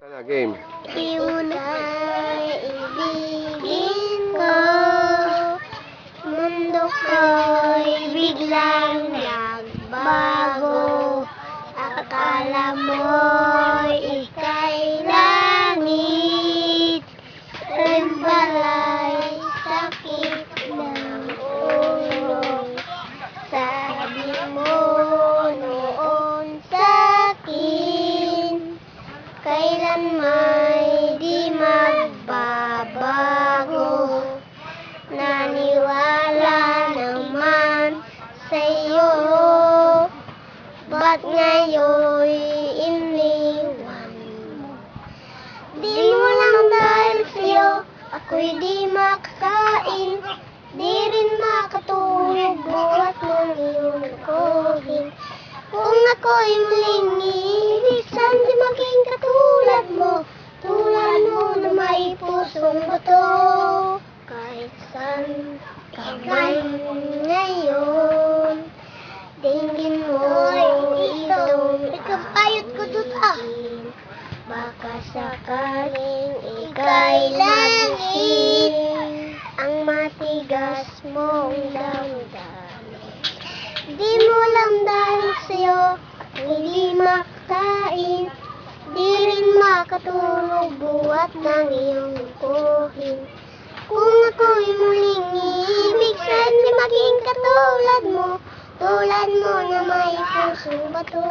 Game. Iunay ibigin ko, mundo ko'y biglang nagbago. Akala mo'y ika'y langit, rin pala'y sakit ng ulo. Sabi mo noon sa'kin, kailan may di magbabago. Naniwala naman sa'yo, ba't ngayon'y iniwan mo? Di mo lang dahil sa'yo, ako'y di makakain, di rin makatulog buhat ng iyong lokohin. Kung ako'y muling iibigsan, di maging katulad mo, tulad mo na may pusong bato. Kahit saan ka man ngayon, dinggin mo'y itong ikapayot ko duda. Baka sakaling ika'y langit, ang matigas mong damdamin. Di mo lang dahil sa'yo, hindi makakain, di rin makatulog buhat ng iyong lukuhin. Kung ako'y muling iibigsan, di maging katulad mo, tulad mo na may pusong bato.